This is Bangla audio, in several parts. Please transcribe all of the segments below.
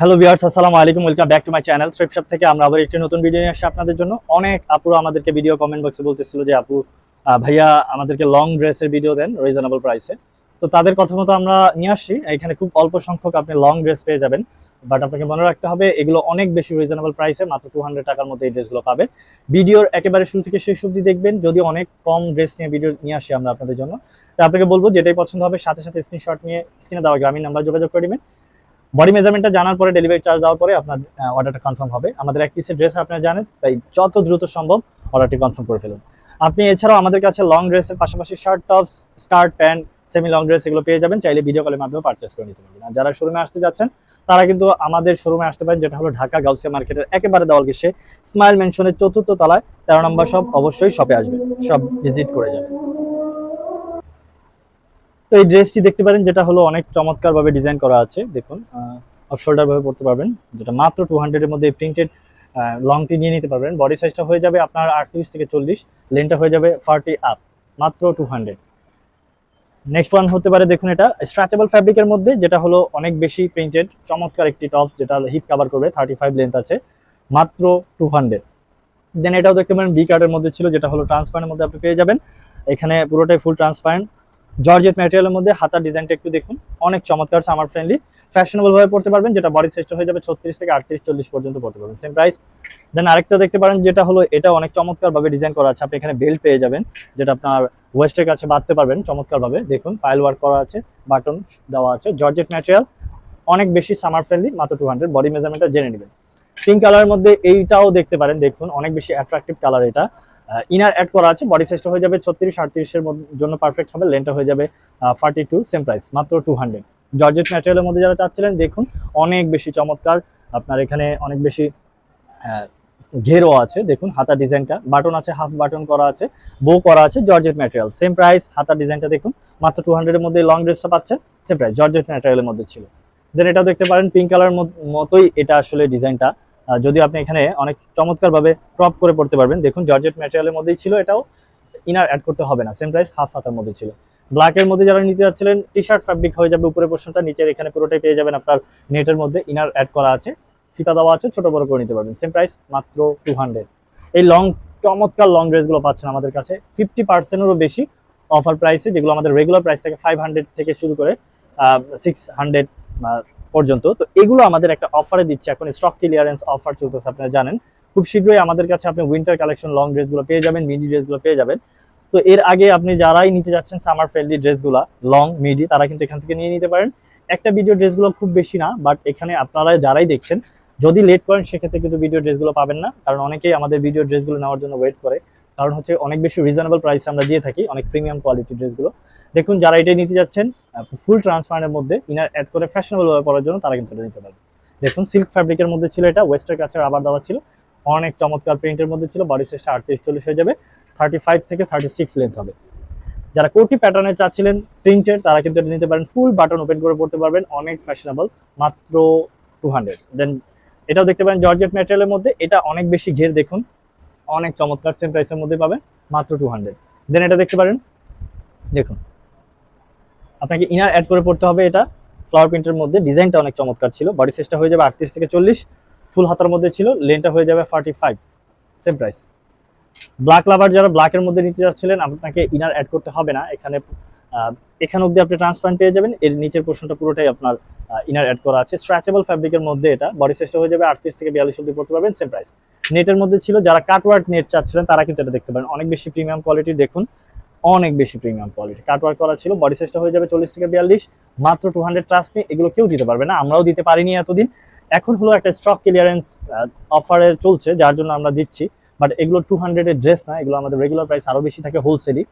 হ্যালো ভিউয়ার্স, আসসালামু আলাইকুম। Welcome back to my channel thrift shop থেকে আমরা আবার একটি নতুন ভিডিও নিয়ে আসছি আপনাদের জন্য। অনেক আপুরা আমাদেরকে ভিডিও কমেন্ট বক্সে বলতেছিল যে আপু ভাইয়া আমাদেরকে লং ড্রেসের ভিডিও দেন রিজনেবল প্রাইসে। তো তাদের কথা মতো আমরা নিয়ে আসছি। এখানে খুব অল্প সংখ্যক আপনি লং ড্রেস পেয়ে যাবেন, বাট আপনাকে মনে রাখতে হবে এগুলো অনেক বেশি রিজনেবল প্রাইসে, মাত্র 200 টাকার মধ্যে এই ড্রেসগুলো পাবেন। ভিডিওর একেবারে শুরু থেকে শেষ অবধি দেখবেন, যদি অনেক কম ড্রেস নিয়ে ভিডিও নিয়ে আসি আমরা আপনাদের জন্য। তো আপনাকে বলবো যেটাই পছন্দ হবে সাথে সাথে স্ক্রিনশট নিয়ে স্ক্রিনে দেওয়া গ্রামীণ নাম্বার যোগাযোগ করে দিবেন। বডি মেজারমেন্টটা জানার পরে ডেলিভারি চার্জ দেওয়ার পরে আপনার অর্ডারটা কনফার্ম হবে। আমাদের এক পিসের ড্রেস আপনারা জানেন, তাই যত দ্রুত সম্ভব অর্ডারটি কনফার্ম করে ফেলুন। আপনি এছাড়াও আমাদের কাছে লং ড্রেসের পাশাপাশি shirt, tops, skirt, pant, semi long dress এগুলো পেয়ে যাবেন। চাইলে ভিডিও কলের মাধ্যমে পারচেস করে নিতে পারবেন। আর যারা শোরুমে আসতে যাচ্ছেন তারা কিন্তু আমাদের শোরুমে আসতে পারেন, যেটা হলো ঢাকা গাউসিয়া মার্কেটের একেবারে দেওয়াল ঘেঁষে স্মাইল মেনশনের 4র্থ তলায় 13 নম্বর শপ। অবশ্যই শপে আসবেন, সব ভিজিট করে যাবেন। তো এই ড্রেসটি দেখতে পারেন, যেটা হলো অনেক চমৎকার ভাবে ডিজাইন করা আছে। দেখুন অফ শোল্ডার ভাবে পড়তে পারবেন, যেটা মাত্র 200 এর মধ্যে প্রিন্টেড লংটি নিয়ে নিতে পারবেন। বডি সাইজটা হয়ে যাবে আপনার 38 থেকে 40, লেনটা হয়ে যাবে 40 আপ, মাত্র 200। নেক্সট ওয়ান হতে পারে, দেখুন এটা স্ট্রেচেবল ফ্যাব্রিকের মধ্যে, যেটা হলো অনেক বেশি প্রিন্টেড চমৎকার একটি টপ, যেটা হিপ কভার করবে, 35 লেন্থ আছে, মাত্র 200। দেন এটাও দেখতে পারেন বি কার্ডের মধ্যে ছিল, যেটা হলো ট্রান্সপারেন্টের মধ্যে আপনি পেয়ে যাবেন। এখানে পুরোটাই ফুল ট্রান্সপারেন্ট জর্জেট ম্যাটেরিয়ালের মধ্যে। হাতার ডিজাইনটা একটু দেখুন, অনেক চমৎকার, সামার ফ্রেন্ডলি, ফ্যাশনেবল ভাবে পড়তে পারবেন। যেটা বডি সাইজটা হয়ে যাবে 36 থেকে 38, 40 পর্যন্ত পড়তে পারবেন, সেম প্রাইস। দেন আরেকটা দেখতে পারেন, যেটা হলো এটা অনেক চমৎকার ভাবে ডিজাইন করা আছে। আপনি এখানে বেল্ট পেয়ে যাবেন, যেটা আপনার ওয়েস্টের কাছে বাঁধতে পারবেন চমৎকার ভাবে। দেখুন পাইল ওয়ার্ক করা আছে, বাটন দেওয়া আছে, জর্জেট ম্যাটেরিয়াল, অনেক বেশি সামার ফ্রেন্ডলি, মাত্র 200। বডি মেজারমেন্টটা জেনে নেবেন। পিঙ্ক কালারের মধ্যে এইটাও দেখতে পারেন, দেখুন অনেক বেশি অ্যাট্রাকটিভ কালার। এটা ইনার অ্যাড করা আছে, বডি সাইজটা হয়ে যাবে 36, 38 এর জন্য পারফেক্ট হবে। লেনটা হয়ে যাবে 42, সেম প্রাইস, মাত্র 200। জর্জেট ম্যাটেরিয়ালের মধ্যে যারা চাচ্ছিলেন, দেখুন অনেক বেশি চমৎকার। আপনার এখানে অনেক বেশি ঘেরও আছে, দেখুন হাতার ডিজাইনটা, বাটন আছে, হাফ বাটন করা আছে, বো করা আছে, জর্জেট ম্যাটেরিয়াল, সেম প্রাইস। হাতার ডিজাইনটা দেখুন, মাত্র 200 এর মধ্যে লং ড্রেসটা পাচ্ছেন, সেম প্রাইস, জর্জেট ম্যাটেরিয়ালের মধ্যে ছিল। দেন এটাও দেখতে পারেন পিঙ্ক কালার মতোই এটা আসলে ডিজাইনটা, যদিও আপনি এখানে অনেক চমৎকার ভাবে ক্রপ করে পড়তে পারবেন। দেখুন জর্জেট ম্যাটেরিয়ালের মধ্যেই ছিল, এটাও ইনার অ্যাড করতে হবে না, সেম প্রাইস, হাফ হাতার মধ্যে ছিল। ব্ল্যাকের মধ্যে যারা নিতে যাচ্ছিলেন, টি শার্ট ফ্যাব্রিক হয়ে যাবে উপরের পোর্শনটা, নিচের এখানে পুরোটাই পেয়ে যাবেন আপনার নেটের মধ্যে, ইনার অ্যাড করা আছে, ফিতা দেওয়া আছে, ছোট বড় করে নিতে পারবেন, সেম প্রাইস, মাত্র 200। এই চমৎকার লং ড্রেসগুলো পাচ্ছেন আমাদের কাছে 50%-এরও বেশি অফার প্রাইসে, যেগুলো আমাদের রেগুলার প্রাইস থেকে 500 থেকে শুরু করে 600 পর্যন্ত। তো এগুলো আমাদের একটা অফারে দিচ্ছে, এখন স্টক ক্লিয়ারেন্স অফার চলতেছে, আপনারা জানেন। খুব শীঘ্রই আমাদের কাছে আপনি উইন্টার কালেকশন লং ড্রেসগুলো পেয়ে যাবেন, মিডি ড্রেসগুলো পেয়ে যাবেন। তো এর আগে আপনি যারাই নিতে যাচ্ছেন সামার ফ্রেন্ডলি ড্রেসগুলো লং মিডি, তারা কিন্তু এখান থেকে নিয়ে নিতে পারেন। একটা ভিডিও ড্রেসগুলো খুব বেশি না, বাট এখানে আপনারা যারাই দেখছেন যদি লেট করেন সেক্ষেত্রে কিন্তু ভিডিও ড্রেসগুলো পাবেন না, কারণ অনেকেই আমাদের ভিডিও ড্রেসগুলো নেওয়ার জন্য ওয়েট করে। কারণ হচ্ছে অনেক বেশি রিজনেবল প্রাইসে আমরা দিয়ে থাকি, অনেক প্রিমিয়াম কোয়ালিটির ড্রেসগুলো। দেখুন যারা এটাই নিতে যাচ্ছেন ফুল ট্রান্সপারেন্টের মধ্যে ইনার অ্যাড করে ফ্যাশনেবল ভাবে পরার জন্য, তারা কিন্তু এটা নিতে পারবে। দেখুন সিল্ক ফ্যাব্রিকের মধ্যে ছিল, এটা ওয়েস্টের কাছে আবার দেওয়া ছিল, অনেক চমৎকার প্রিন্টের মধ্যে ছিল। বডি সাইজটা 38, 40 হয়ে যাবে, 35 থেকে 36 লেন্থ হবে। যারা কোটি প্যাটার্নে চাচ্ছিলেন প্রিন্টের, তারা কিন্তু এটা নিতে পারেন, ফুল বাটন ওপেন করে পড়তে পারবেন, অনেক ফ্যাশনেবল, মাত্র 200। দেন এটাও দেখতে পারেন জর্জেট ম্যাটেরিয়ালের মধ্যে, এটা অনেক বেশি ঘের, দেখুন অনেক চমৎকার, সেম প্রাইসের মধ্যে পাবেন, মাত্র 200। দেন এটা দেখতে পারেন, দেখুন আপনাকে ইনার অ্যাড করে পড়তে হবে, এটা ফ্লাওয়ার প্রিন্টের মধ্যে, ডিজাইনটা অনেক চমৎকার ছিল। বডি সাইজটা হয়ে যাবে 38 থেকে 40, ফুল হাতার মধ্যে ছিল, লেনটা হয়ে যাবে 45, সেম প্রাইস। ব্ল্যাক লাভার যারা ব্ল্যাকের মধ্যে নিতে যাচ্ছিলেন, আপনাকে ইনার অ্যাড করতে হবে না, এখানে অবধি আপনি ট্রান্সপারেন্ট পেয়ে যাবেন। এর নিচের পোর্শনটা পুরোটাই আপনার ইনার অ্যাড করা আছে, স্ট্রেচেবল ফ্যাব্রিকের মধ্যে। এটা বডি সাইজটা হয়ে যাবে 38 থেকে 42 অবধি পড়তে পারবেন, সেম প্রাইস। নেটের মধ্যে ছিল, যারা কাটওয়ার্ক নেট চাচ্ছিলেন তারা কিন্তু এটা দেখতে পারেন, অনেক বেশি প্রিমিয়াম কোয়ালিটি, দেখুন অনেক বেশি প্রিমিয়াম কোয়ালিটি, কাটওয়ার্ক করা ছিল। বডি সাইজটা হয়ে যাবে 40 থেকে 42, মাত্র 200। ট্রাস্ট মি, এগুলো কেউ দিতে পারবে না, আমরাও দিতে পারিনি এতদিন। এখন হলো একটা স্টক ক্লিয়ারেন্স অফারে চলছে, যার জন্য আমরা দিচ্ছি। বাট এগুলো 200 এর ড্রেস না, এগুলো আমাদের রেগুলার প্রাইস আরো বেশি থাকে হোলসেলই।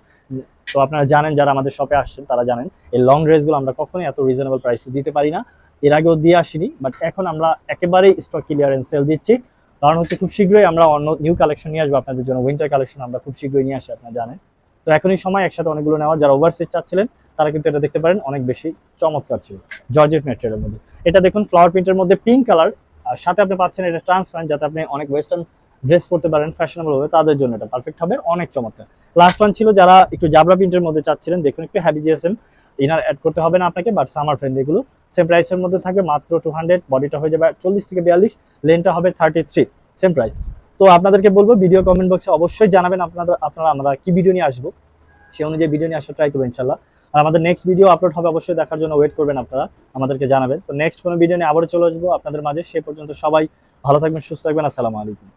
তো আপনারা জানেন, যারা আমাদের শপে আসছেন তারা জানেন এই লং ড্রেসগুলো আমরা কখনোই এত রিজনেবল প্রাইসে দিতে পারি না, এর আগেও দিয়ে আসিনি। বাট এখন আমরা একেবারেই স্টক ক্লিয়ারেন্স সেল দিচ্ছি, কারণ হচ্ছে খুব শীঘ্রই আমরা অন্য নিউ কালেকশন নিয়ে আসবো আপনাদের জন্য, উইন্টার কালেকশন আমরা খুব শীঘ্রই নিয়ে আসি, আপনারা জানেন। তো এখনই সময় একসাথে অনেকগুলো নেওয়া। যারা ওভারসিজ চাচ্ছিলেন তারা কিন্তু এটা দেখতে পারেন, অনেক বেশি চমৎকার ছিল, জর্জেট ম্যাটেরিয়ালের মধ্যে। এটা দেখুন ফ্লাওয়ার প্রিন্টের মধ্যে পিঙ্ক কালার, আর সাথে আপনি পাচ্ছেন এটা ট্রান্সপারেন্ট, যাতে আপনি অনেক ওয়েস্টার্ন ড্রেস পরতে পারেন ফ্যাশনেবল হবে, তাদের জন্য এটা পারফেক্ট হবে, অনেক চমৎকার। লাস্ট ওয়ান ছিল যারা একটু জাবরা প্রিন্টের মধ্যে চাচ্ছিলেন, দেখুন একটু হ্যাভি জিএসএম ইনার অ্যাড করতে হবে না আপনাকে, বাট সামার ফ্রেন্ডলি এগুলো সেম প্রাইসের মধ্যে থাকবে মাত্র 200, বডিটা হয়ে যাবে 40 থেকে 42, লেনটা হবে 33, সেম প্রাইস। তো আপনাদেরকে বলবো ভিডিও কমেন্ট বক্সে অবশ্যই জানাবেন আপনারা আমরা কি ভিডিও নিয়ে আসবো, সেই অনুযায়ী ভিডিও নিয়ে আসার ট্রাই করবেন ইনশাল্লাহ। আর আমাদের নেক্সট ভিডিও আপলোড হবে, অবশ্যই দেখার জন্য ওয়েট করবেন আপনারা, আমাদেরকে জানাবেন। তো নেক্সট কোনো ভিডিও নিয়ে আবারও চলে আসবো আপনাদের মাঝে, সে পর্যন্ত সবাই ভালো থাকবেন, সুস্থ থাকবেন। আসসালামু আলাইকুম।